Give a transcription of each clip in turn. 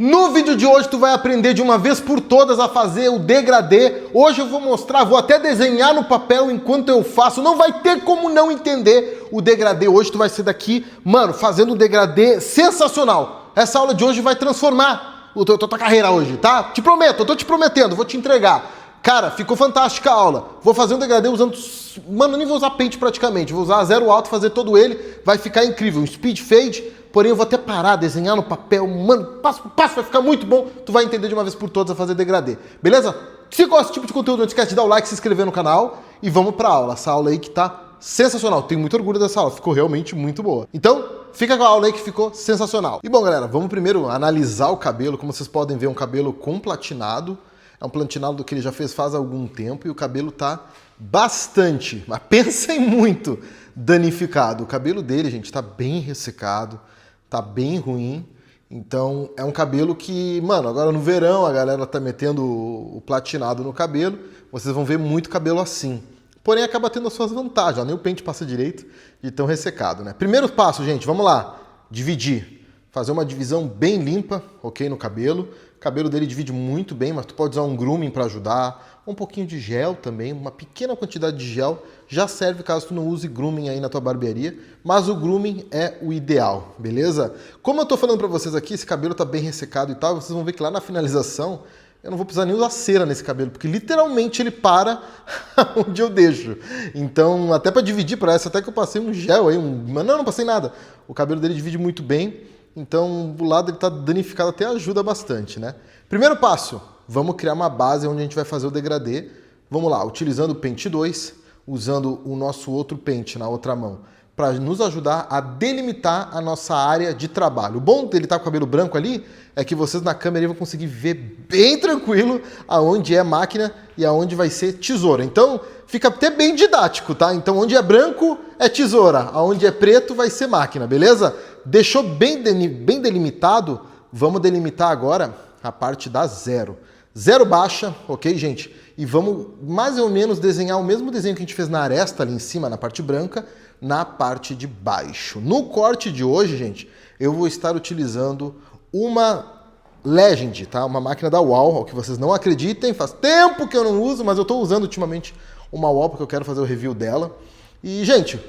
No vídeo de hoje tu vai aprender de uma vez por todas a fazer o degradê. Hoje eu vou mostrar, vou até desenhar no papel enquanto eu faço. Não vai ter como não entender o degradê. Hoje tu vai ser daqui, mano, fazendo um degradê sensacional. Essa aula de hoje vai transformar a tua carreira hoje, tá? Te prometo, eu tô te prometendo, vou te entregar. Cara, ficou fantástica a aula. Vou fazer um degradê usando... Mano, eu nem vou usar Paint praticamente. Vou usar zero alto, fazer todo ele. Vai ficar incrível. Um speed fade. Porém, eu vou até parar, desenhar no papel. Mano, passo por passo, vai ficar muito bom. Tu vai entender de uma vez por todas a fazer degradê. Beleza? Se gosta desse tipo de conteúdo, não esquece de dar o like, se inscrever no canal. E vamos pra aula. Essa aula aí que tá sensacional. Tenho muito orgulho dessa aula. Ficou realmente muito boa. Então, fica com a aula aí que ficou sensacional. E bom, galera, vamos primeiro analisar o cabelo. Como vocês podem ver, um cabelo com platinado. É um platinado que ele já fez faz algum tempo e o cabelo tá bastante, mas pensem muito, danificado. O cabelo dele, gente, tá bem ressecado, tá bem ruim. Então é um cabelo que, mano, agora no verão a galera tá metendo o platinado no cabelo. Vocês vão ver muito cabelo assim. Porém acaba tendo as suas vantagens, ó, nem o pente passa direito de tão ressecado, né? Primeiro passo, gente, vamos lá. Dividir. Fazer uma divisão bem limpa, ok, no cabelo. O cabelo dele divide muito bem, mas tu pode usar um grooming para ajudar, um pouquinho de gel também, uma pequena quantidade de gel já serve caso tu não use grooming aí na tua barbearia, mas o grooming é o ideal, beleza? Como eu tô falando para vocês aqui, esse cabelo tá bem ressecado e tal, vocês vão ver que lá na finalização eu não vou precisar nem usar cera nesse cabelo, porque literalmente ele para onde eu deixo. Então, até para dividir, parece até que eu passei um gel aí, mas não passei nada. O cabelo dele divide muito bem. Então, do lado ele está danificado, até ajuda bastante, né? Primeiro passo, vamos criar uma base onde a gente vai fazer o degradê. Vamos lá, utilizando o pente 2, usando o nosso outro pente na outra mão, para nos ajudar a delimitar a nossa área de trabalho. O bom dele estar com o cabelo branco ali é que vocês na câmera vão conseguir ver bem tranquilo aonde é máquina e aonde vai ser tesoura. Então, fica até bem didático, tá? Então, onde é branco é tesoura, aonde é preto vai ser máquina, beleza? Deixou bem delimitado, vamos delimitar agora a parte da zero. Zero baixa, ok, gente? E vamos mais ou menos desenhar o mesmo desenho que a gente fez na aresta ali em cima, na parte branca, na parte de baixo. No corte de hoje, gente, eu vou estar utilizando uma Legend, tá? Uma máquina da Wahl, que vocês não acreditem, faz tempo que eu não uso, mas eu estou usando ultimamente uma Wahl porque eu quero fazer o review dela. E, gente,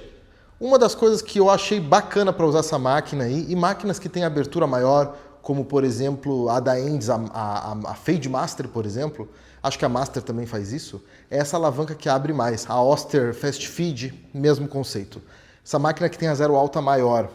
uma das coisas que eu achei bacana para usar essa máquina aí, e máquinas que têm abertura maior, como por exemplo a da Endes, a Fade Master, por exemplo, acho que a Master também faz isso, é essa alavanca que abre mais, a Oster Fast Feed, mesmo conceito. Essa máquina que tem a zero alta maior,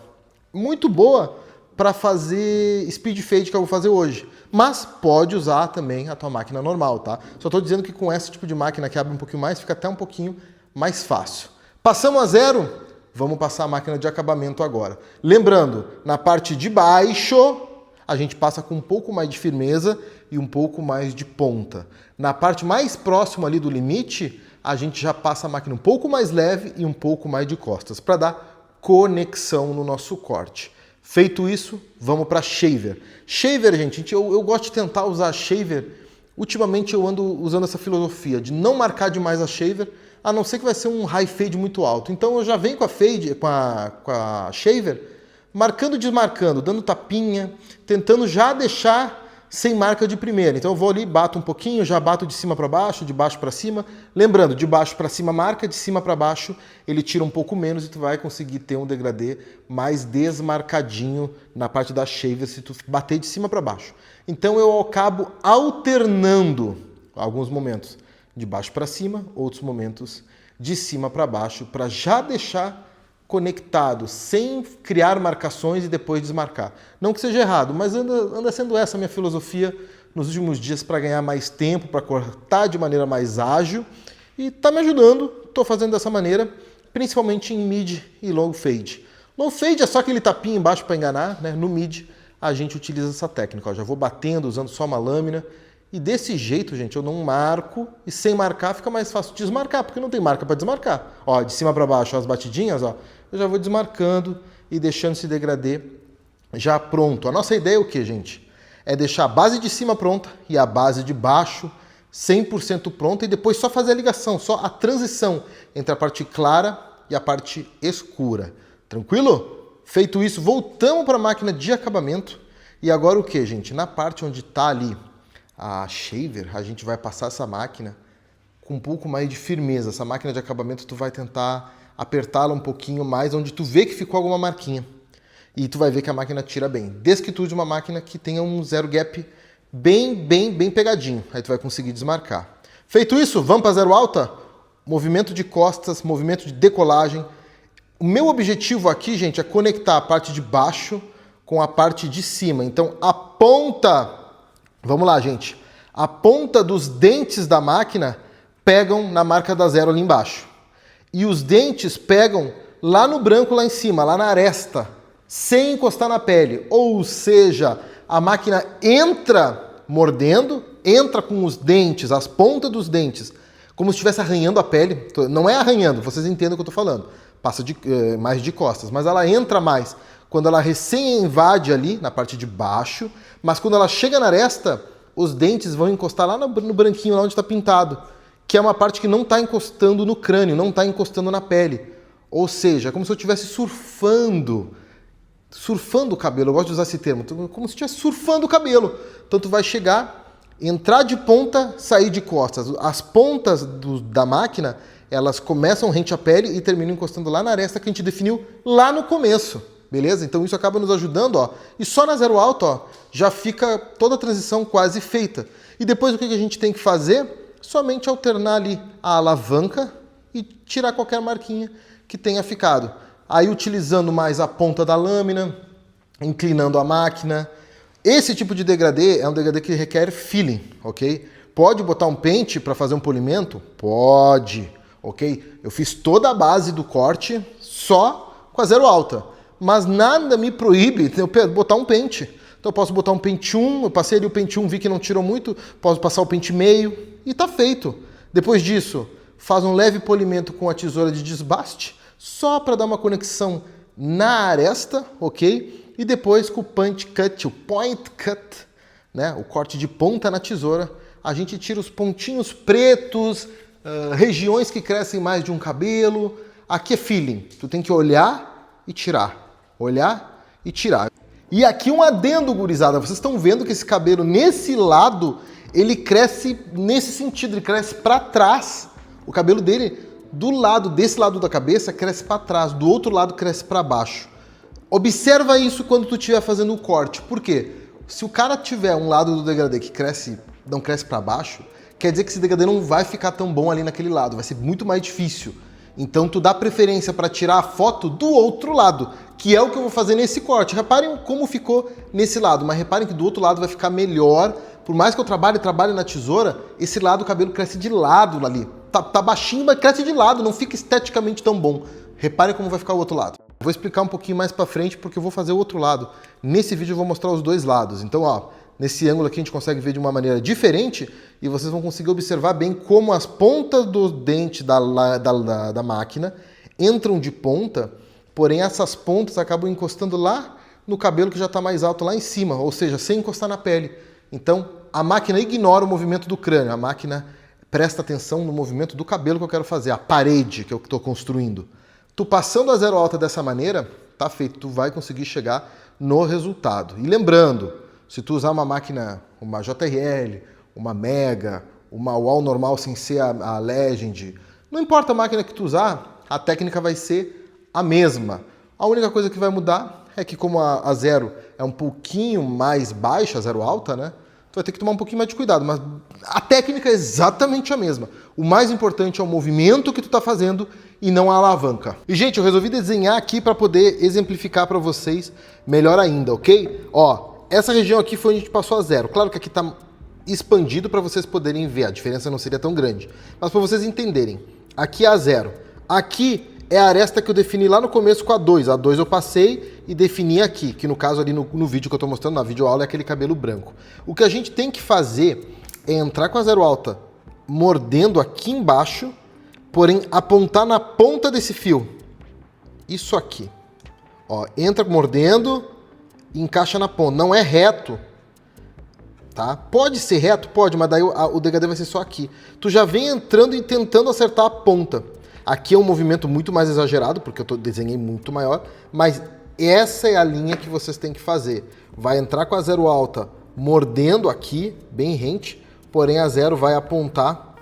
muito boa para fazer speed fade que eu vou fazer hoje, mas pode usar também a tua máquina normal, tá? Só estou dizendo que com esse tipo de máquina que abre um pouquinho mais, fica até um pouquinho mais fácil. Passamos a zero, vamos passar a máquina de acabamento agora. Lembrando, na parte de baixo, a gente passa com um pouco mais de firmeza e um pouco mais de ponta. Na parte mais próxima ali do limite, a gente já passa a máquina um pouco mais leve e um pouco mais de costas, para dar conexão no nosso corte. Feito isso, vamos para shaver. Shaver, gente, eu gosto de tentar usar shaver. Ultimamente eu ando usando essa filosofia de não marcar demais a shaver, a não ser que vai ser um high fade muito alto. Então eu já venho com a fade, com a shaver, marcando e desmarcando, dando tapinha, tentando já deixar sem marca de primeira. Então eu vou ali, bato um pouquinho, já bato de cima para baixo, de baixo para cima. Lembrando, de baixo para cima marca, de cima para baixo ele tira um pouco menos e tu vai conseguir ter um degradê mais desmarcadinho na parte da shaver se tu bater de cima para baixo. Então eu acabo alternando alguns momentos de baixo para cima, outros momentos de cima para baixo, para já deixar conectado, sem criar marcações e depois desmarcar. Não que seja errado, mas anda sendo essa a minha filosofia nos últimos dias para ganhar mais tempo, para cortar de maneira mais ágil e tá me ajudando. Estou fazendo dessa maneira, principalmente em mid e long fade. Long fade é só aquele tapinha embaixo para enganar, né? No mid a gente utiliza essa técnica. Ó, já vou batendo usando só uma lâmina. E desse jeito, gente, eu não marco e sem marcar fica mais fácil desmarcar, porque não tem marca para desmarcar. Ó, de cima para baixo, ó, as batidinhas, ó, eu já vou desmarcando e deixando esse degradê já pronto. A nossa ideia é o que, gente? É deixar a base de cima pronta e a base de baixo 100% pronta e depois só fazer a ligação, só a transição entre a parte clara e a parte escura. Tranquilo? Feito isso, voltamos para a máquina de acabamento E agora o que, gente? Na parte onde está ali a shaver, a gente vai passar essa máquina com um pouco mais de firmeza. Essa máquina de acabamento tu vai tentar apertá-la um pouquinho mais, onde tu vê que ficou alguma marquinha. E tu vai ver que a máquina tira bem. Desde que tu use uma máquina que tenha um zero gap bem pegadinho. Aí tu vai conseguir desmarcar. Feito isso, vamos para zero alta? Movimento de costas, movimento de decolagem. O meu objetivo aqui, gente, é conectar a parte de baixo com a parte de cima. Então, a ponta... Vamos lá, gente. A ponta dos dentes da máquina pegam na marca da zero ali embaixo. E os dentes pegam lá no branco, lá em cima, lá na aresta, sem encostar na pele. Ou seja, a máquina entra mordendo, entra com os dentes, as pontas dos dentes, como se estivesse arranhando a pele. Não é arranhando, vocês entendem o que eu estou falando. Passa mais de costas, mas ela entra mais quando ela recém invade ali na parte de baixo, mas quando ela chega na aresta, os dentes vão encostar lá no branquinho, lá onde está pintado, que é uma parte que não está encostando no crânio, não está encostando na pele. Ou seja, é como se eu estivesse surfando o cabelo. Eu gosto de usar esse termo, como se estivesse surfando o cabelo. Então tu vai chegar, entrar de ponta, sair de costas. As pontas da máquina, elas começam rente à pele e terminam encostando lá na aresta que a gente definiu lá no começo. Beleza? Então isso acaba nos ajudando, ó. E só na zero alta, ó, já fica toda a transição quase feita. E depois o que a gente tem que fazer? Somente alternar ali a alavanca e tirar qualquer marquinha que tenha ficado. Aí utilizando mais a ponta da lâmina, inclinando a máquina. Esse tipo de degradê é um degradê que requer feeling, ok? Pode botar um pente para fazer um polimento? Pode, ok? Eu fiz toda a base do corte só com a zero alta. Mas nada me proíbe de eu botar um pente. Então eu posso botar um pente 1, eu passei ali o pente 1, vi que não tirou muito, posso passar o pente meio e tá feito. Depois disso, faz um leve polimento com a tesoura de desbaste, só para dar uma conexão na aresta, ok? E depois com o point cut, né? O corte de ponta na tesoura, a gente tira os pontinhos pretos, regiões que crescem mais de um cabelo. Aqui é feeling, tu tem que olhar e tirar. Olhar e tirar. E aqui um adendo, gurizada. Vocês estão vendo que esse cabelo, nesse lado, ele cresce nesse sentido, ele cresce para trás. O cabelo dele, desse lado da cabeça, cresce para trás, do outro lado cresce para baixo. Observa isso quando tu estiver fazendo o corte. Por quê? Se o cara tiver um lado do degradê que não cresce para baixo, quer dizer que esse degradê não vai ficar tão bom ali naquele lado, vai ser muito mais difícil. Então tu dá preferência para tirar a foto do outro lado, que é o que eu vou fazer nesse corte. Reparem como ficou nesse lado, mas reparem que do outro lado vai ficar melhor. Por mais que eu trabalhe na tesoura, esse lado o cabelo cresce de lado ali. Tá baixinho, mas cresce de lado, não fica esteticamente tão bom. Reparem como vai ficar o outro lado. Vou explicar um pouquinho mais para frente porque eu vou fazer o outro lado. Nesse vídeo eu vou mostrar os dois lados. Então, ó, nesse ângulo aqui a gente consegue ver de uma maneira diferente e vocês vão conseguir observar bem como as pontas do dente da máquina entram de ponta, porém essas pontas acabam encostando lá no cabelo que já está mais alto lá em cima, ou seja, sem encostar na pele. Então, a máquina ignora o movimento do crânio, a máquina presta atenção no movimento do cabelo que eu quero fazer, a parede que eu estou construindo. Tu passando a zero alta dessa maneira, tá feito, tu vai conseguir chegar no resultado. E lembrando, se tu usar uma máquina, uma JRL, uma Mega, uma UAU normal sem ser a Legend, não importa a máquina que tu usar, a técnica vai ser a mesma. A única coisa que vai mudar é que como a zero é um pouquinho mais baixa, a zero alta, né? Tu vai ter que tomar um pouquinho mais de cuidado, mas a técnica é exatamente a mesma. O mais importante é o movimento que tu tá fazendo e não a alavanca. E, gente, eu resolvi desenhar aqui para poder exemplificar para vocês melhor ainda, ok? Ó, essa região aqui foi onde a gente passou a zero. Claro que aqui tá expandido para vocês poderem ver, a diferença não seria tão grande. Mas para vocês entenderem, aqui é a zero. Aqui é a aresta que eu defini lá no começo com a 2. A 2 eu passei e defini aqui, que no caso ali no vídeo que eu estou mostrando, na videoaula, é aquele cabelo branco. O que a gente tem que fazer é entrar com a zero alta mordendo aqui embaixo, porém apontar na ponta desse fio. Isso aqui. Ó, entra mordendo e encaixa na ponta. Não é reto. Tá? Pode ser reto? Pode, mas daí o degradê vai ser só aqui. Tu já vem entrando e tentando acertar a ponta. Aqui é um movimento muito mais exagerado, porque eu desenhei muito maior, mas essa é a linha que vocês têm que fazer. Vai entrar com a zero alta mordendo aqui, bem rente, porém a zero vai apontar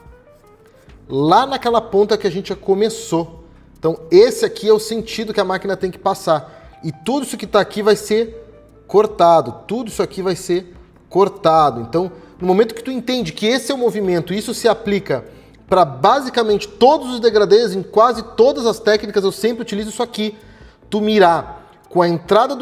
lá naquela ponta que a gente já começou. Então esse aqui é o sentido que a máquina tem que passar. E tudo isso que está aqui vai ser cortado, tudo isso aqui vai ser cortado. Então, no momento que tu entende que esse é o movimento, isso se aplica para basicamente todos os degradês, em quase todas as técnicas eu sempre utilizo isso aqui. Tu mirar com a entrada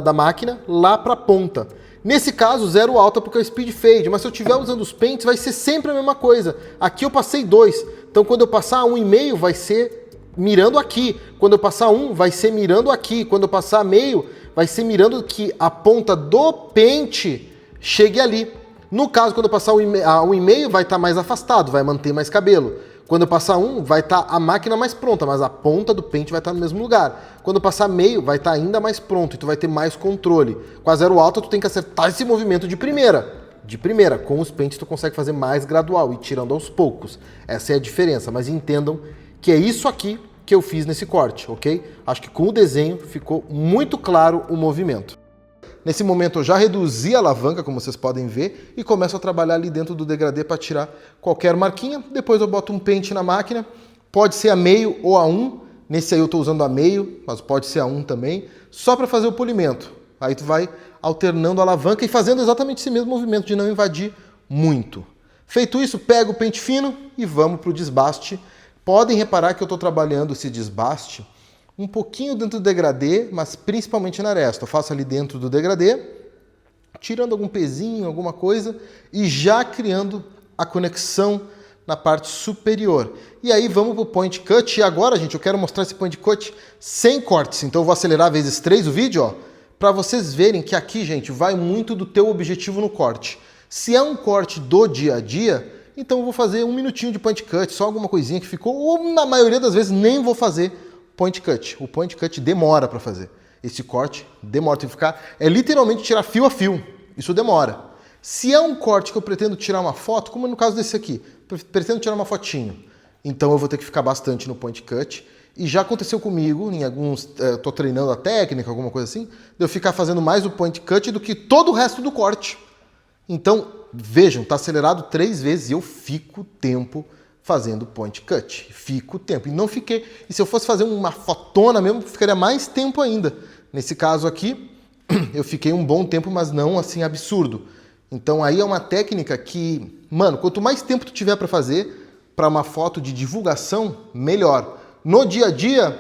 da máquina lá para a ponta. Nesse caso, zero alta porque é o speed fade, mas se eu estiver usando os pentes vai ser sempre a mesma coisa. Aqui eu passei 2, então quando eu passar 1,5 vai ser mirando aqui. Quando eu passar 1 vai ser mirando aqui. Quando eu passar meio vai ser mirando que a ponta do pente chegue ali. No caso, quando eu passar 1,5 vai estar mais afastado, vai manter mais cabelo. Quando eu passar 1, vai estar a máquina mais pronta, mas a ponta do pente vai estar no mesmo lugar. Quando eu passar meio, vai estar ainda mais pronto e tu vai ter mais controle. Com a zero alta, tu tem que acertar esse movimento de primeira. De primeira. Com os pentes, tu consegue fazer mais gradual e tirando aos poucos. Essa é a diferença, mas entendam que é isso aqui que eu fiz nesse corte, ok? Acho que com o desenho ficou muito claro o movimento. Nesse momento eu já reduzi a alavanca, como vocês podem ver, e começo a trabalhar ali dentro do degradê para tirar qualquer marquinha. Depois eu boto um pente na máquina, pode ser a meio ou a 1. Nesse aí eu estou usando a meio, mas pode ser a 1 também, só para fazer o polimento. Aí tu vai alternando a alavanca e fazendo exatamente esse mesmo movimento de não invadir muito. Feito isso, pego o pente fino e vamos para o desbaste. Podem reparar que eu estou trabalhando esse desbaste um pouquinho dentro do degradê, mas principalmente na aresta. Eu faço ali dentro do degradê, tirando algum pezinho, alguma coisa, e já criando a conexão na parte superior. E aí vamos para o point cut. E agora, gente, eu quero mostrar esse point cut sem cortes. Então eu vou acelerar vezes 3 o vídeo, ó, para vocês verem que aqui, gente, vai muito do teu objetivo no corte. Se é um corte do dia a dia, então eu vou fazer 1 minutinho de point cut, só alguma coisinha que ficou, ou na maioria das vezes nem vou fazer point cut. O point cut demora para fazer. Esse corte demora, tem que ficar, é literalmente tirar fio a fio. Isso demora. Se é um corte que eu pretendo tirar uma foto, como no caso desse aqui, pretendo tirar uma fotinho, então eu vou ter que ficar bastante no point cut. E já aconteceu comigo, em alguns, tô treinando a técnica, alguma coisa assim, de eu ficar fazendo mais o point cut do que todo o resto do corte. Então, vejam, tá acelerado 3 vezes e eu fico tempo fazendo point cut. Fico tempo. E não fiquei. E se eu fosse fazer uma fotona mesmo, ficaria mais tempo ainda. Nesse caso aqui, eu fiquei um bom tempo, mas não assim absurdo. Então aí é uma técnica que, mano, quanto mais tempo tu tiver para fazer para uma foto de divulgação, melhor. No dia a dia,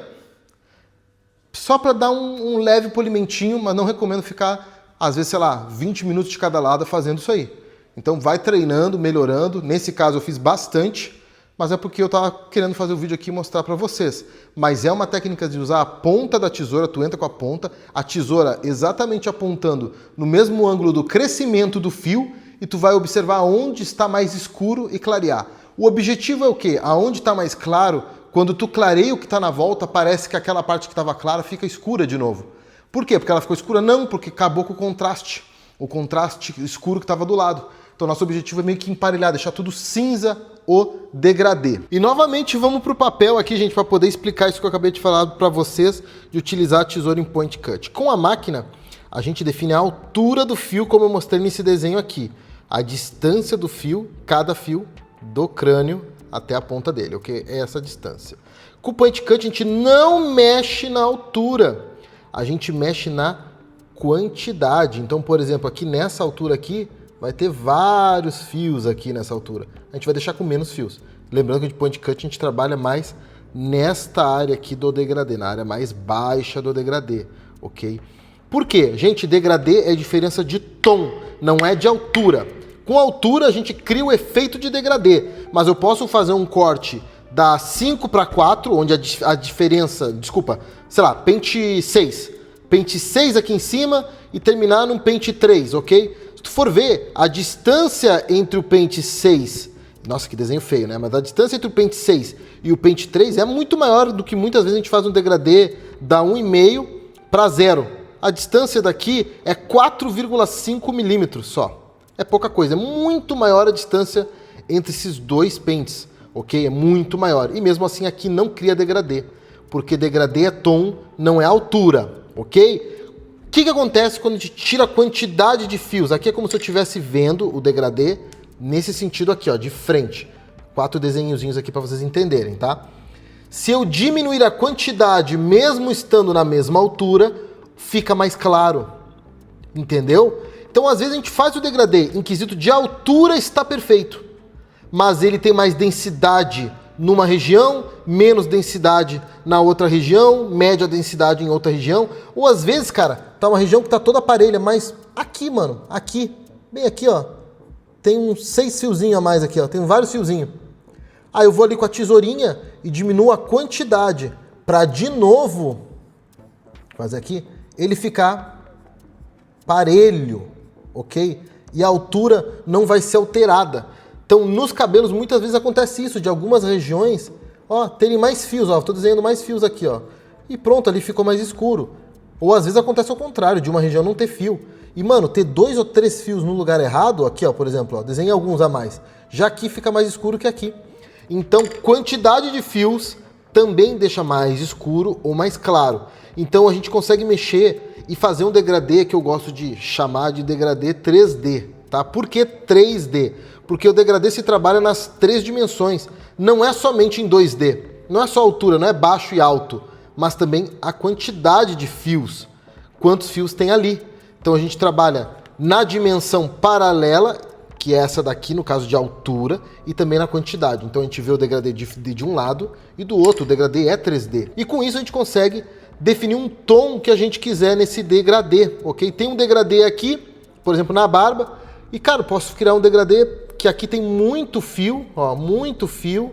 só para dar um leve polimentinho, mas não recomendo ficar, às vezes, sei lá, 20 minutos de cada lado fazendo isso aí. Então vai treinando, melhorando. Nesse caso eu fiz bastante, mas é porque eu estava querendo fazer o vídeo aqui e mostrar para vocês. Mas é uma técnica de usar a ponta da tesoura, tu entra com a tesoura exatamente apontando no mesmo ângulo do crescimento do fio e tu vai observar onde está mais escuro e clarear. O objetivo é o quê? Aonde está mais claro, quando tu clareia o que está na volta, parece que aquela parte que estava clara fica escura de novo. Por quê? Porque ela ficou escura? Não, porque acabou com o contraste escuro que estava do lado. Então nosso objetivo é meio que emparelhar, deixar tudo cinza o degradê. E novamente vamos para o papel aqui, gente, para poder explicar isso que eu acabei de falar para vocês, de utilizar a tesoura em point cut. Com a máquina, a gente define a altura do fio, como eu mostrei nesse desenho aqui. A distância do fio, cada fio do crânio até a ponta dele, ok? É essa distância. Com o point cut, a gente não mexe na altura, a gente mexe na quantidade. Então, por exemplo, aqui nessa altura aqui, vai ter vários fios aqui nessa altura. A gente vai deixar com menos fios. Lembrando que de point cut a gente trabalha mais nesta área aqui do degradê, na área mais baixa do degradê, ok? Por quê? Gente, degradê é diferença de tom, não é de altura. Com altura a gente cria o efeito de degradê, mas eu posso fazer um corte da 5 para 4, onde a diferença, desculpa, sei lá, pente 6. Pente 6 aqui em cima e terminar num pente 3, ok? Se tu for ver, a distância entre o pente 6, nossa, que desenho feio, né? Mas a distância entre o pente 6 e o pente 3 é muito maior do que muitas vezes a gente faz um degradê da 1,5 para 0. A distância daqui é 4,5 milímetros só. É pouca coisa, é muito maior a distância entre esses dois pentes, ok? É muito maior. E mesmo assim aqui não cria degradê, porque degradê é tom, não é altura. ok? O que acontece quando a gente tira a quantidade de fios? Aqui é como se eu estivesse vendo o degradê nesse sentido aqui, ó, de frente. 4 desenhozinhos aqui para vocês entenderem, tá? Se eu diminuir a quantidade, mesmo estando na mesma altura, fica mais claro, entendeu? Então, às vezes a gente faz o degradê em quesito de altura, está perfeito, mas ele tem mais densidade numa região, menos densidade na outra região, média densidade em outra região, ou às vezes, cara, tá uma região que tá toda parelha, mas aqui, mano, aqui, bem aqui, ó, tem uns 6 fiozinhos a mais aqui, ó, tem vários fiozinhos. Aí eu vou ali com a tesourinha e diminuo a quantidade para de novo, fazer aqui, ele ficar parelho, ok? E a altura não vai ser alterada. Então, nos cabelos, muitas vezes acontece isso, de algumas regiões, ó, terem mais fios, ó, estou desenhando mais fios aqui, ó. E pronto, ali ficou mais escuro. Ou às vezes acontece ao contrário, de uma região não ter fio. E, mano, ter 2 ou 3 fios no lugar errado, aqui, ó, por exemplo, ó, desenhei alguns a mais. Já aqui fica mais escuro que aqui. Então, quantidade de fios também deixa mais escuro ou mais claro. Então, a gente consegue mexer e fazer um degradê que eu gosto de chamar de degradê 3D, tá? Por que 3D? Porque o degradê se trabalha nas 3 dimensões. Não é somente em 2D. Não é só a altura, não é baixo e alto, mas também a quantidade de fios. Quantos fios tem ali? Então, a gente trabalha na dimensão paralela, que é essa daqui, no caso de altura, e também na quantidade. Então a gente vê o degradê de um lado e do outro, o degradê é 3D. E com isso a gente consegue definir um tom que a gente quiser nesse degradê, ok? Tem um degradê aqui, por exemplo, na barba, e cara, posso criar um degradê que aqui tem muito fio, ó, muito fio,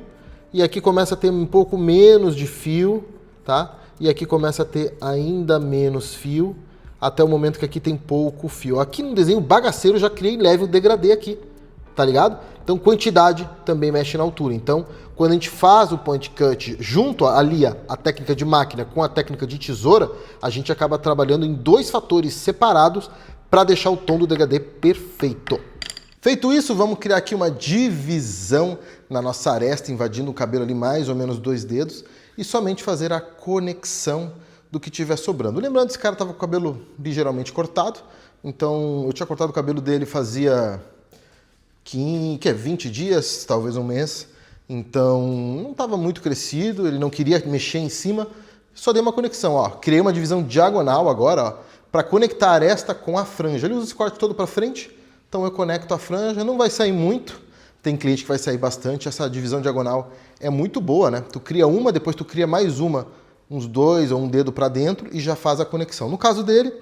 e aqui começa a ter um pouco menos de fio, tá? E aqui começa a ter ainda menos fio, até o momento que aqui tem pouco fio. Aqui no desenho bagaceiro eu já criei leve o degradê aqui, tá ligado? Então quantidade também mexe na altura. Então quando a gente faz o point cut junto, alia a técnica de máquina com a técnica de tesoura, a gente acaba trabalhando em 2 fatores separados para deixar o tom do degradê perfeito. Feito isso, vamos criar aqui uma divisão na nossa aresta, invadindo o cabelo ali mais ou menos 2 dedos e somente fazer a conexão do que tiver sobrando. Lembrando que esse cara estava com o cabelo ligeiramente cortado, então eu tinha cortado o cabelo dele fazia 20 dias, talvez um mês, então não estava muito crescido, ele não queria mexer em cima, só dei uma conexão, ó, criei uma divisão diagonal agora, para conectar a aresta com a franja. Ele usa esse corte todo para frente, então eu conecto a franja, não vai sair muito, tem cliente que vai sair bastante, essa divisão diagonal é muito boa, né? Tu cria uma, depois tu cria mais uma, uns 2 ou um dedo para dentro e já faz a conexão. No caso dele,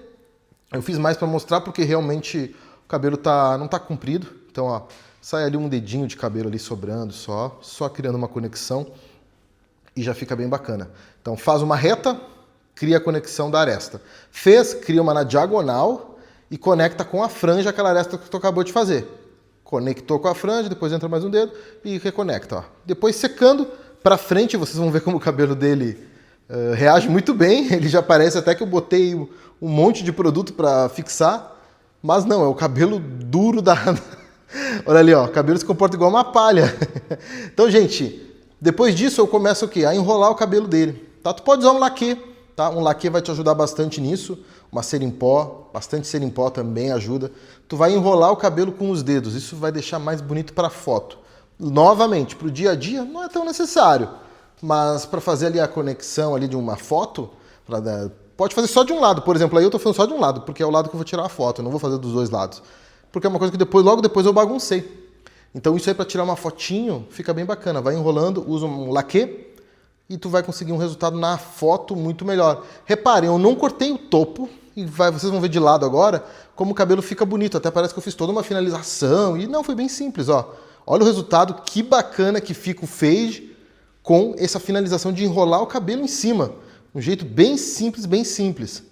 eu fiz mais para mostrar porque realmente o cabelo não tá comprido. Então, ó, sai ali um dedinho de cabelo ali sobrando só criando uma conexão e já fica bem bacana. Então, faz uma reta, cria a conexão da aresta. Cria uma na diagonal e conecta com a franja aquela aresta que tu acabou de fazer. Conectou com a franja, depois entra mais um dedo e reconecta, ó. Depois secando para frente, vocês vão ver como o cabelo dele reage muito bem, ele já parece até que eu botei um monte de produto para fixar, mas não, é o cabelo duro da... Olha ali, ó, o cabelo se comporta igual uma palha. Então, gente, depois disso eu começo o quê? A enrolar o cabelo dele, tá? Tu pode usar um laquê, tá? Um laquê vai te ajudar bastante nisso, uma cera em pó, bastante cera em pó também ajuda. Tu vai enrolar o cabelo com os dedos, isso vai deixar mais bonito para foto. Novamente, para o dia a dia não é tão necessário, mas para fazer ali a conexão ali de uma foto, pode fazer só de um lado. Por exemplo, aí eu estou fazendo só de um lado, porque é o lado que eu vou tirar a foto, eu não vou fazer dos 2 lados. Porque é uma coisa que logo depois eu baguncei. Então isso aí para tirar uma fotinho fica bem bacana. Vai enrolando, usa um laquê e tu vai conseguir um resultado na foto muito melhor. Reparem, eu não cortei o topo, e vocês vão ver de lado agora como o cabelo fica bonito. Até parece que eu fiz toda uma finalização, e não, foi bem simples, ó. Olha o resultado, que bacana que fica o fade com essa finalização de enrolar o cabelo em cima. Um jeito bem simples, bem simples.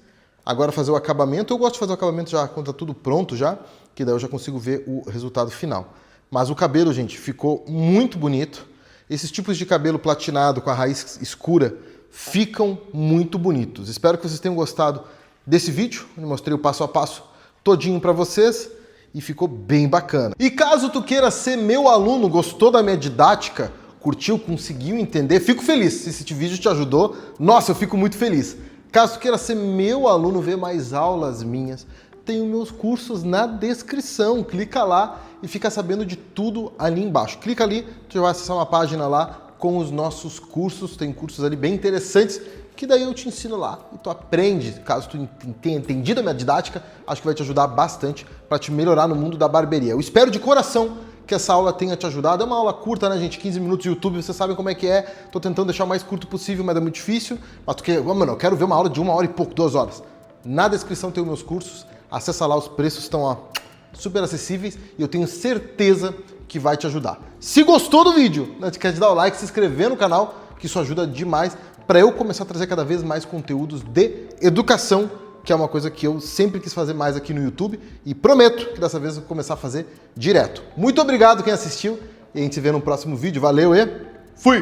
Agora fazer o acabamento, eu gosto de fazer o acabamento já quando tá tudo pronto já, que daí eu já consigo ver o resultado final. Mas o cabelo, gente, ficou muito bonito. Esses tipos de cabelo platinado com a raiz escura ficam muito bonitos. Espero que vocês tenham gostado desse vídeo. Eu mostrei o passo a passo todinho para vocês e ficou bem bacana. E caso tu queira ser meu aluno, gostou da minha didática, curtiu, conseguiu entender, fico feliz. Se esse vídeo te ajudou, nossa, eu fico muito feliz. Caso tu queira ser meu aluno, ver mais aulas minhas, tenho meus cursos na descrição. Clica lá e fica sabendo de tudo ali embaixo. Clica ali, tu já vai acessar uma página lá com os nossos cursos. Tem cursos ali bem interessantes, que daí eu te ensino lá e tu aprende. Caso tu tenha entendido a minha didática, acho que vai te ajudar bastante para te melhorar no mundo da barbearia. Eu espero de coração que essa aula tenha te ajudado. É uma aula curta, né, gente? 15 minutos de YouTube, vocês sabem como é que é. Tô tentando deixar o mais curto possível, mas é muito difícil. Mas tu quer, mano, eu quero ver uma aula de 1 hora e pouco, 2 horas. Na descrição tem os meus cursos. Acessa lá, os preços estão ó, super acessíveis e eu tenho certeza que vai te ajudar. Se gostou do vídeo, não esquece de dar o like, se inscrever no canal, que isso ajuda demais para eu começar a trazer cada vez mais conteúdos de educação, que é uma coisa que eu sempre quis fazer mais aqui no YouTube e prometo que dessa vez eu vou começar a fazer direto. Muito obrigado quem assistiu e a gente se vê no próximo vídeo. Valeu e fui!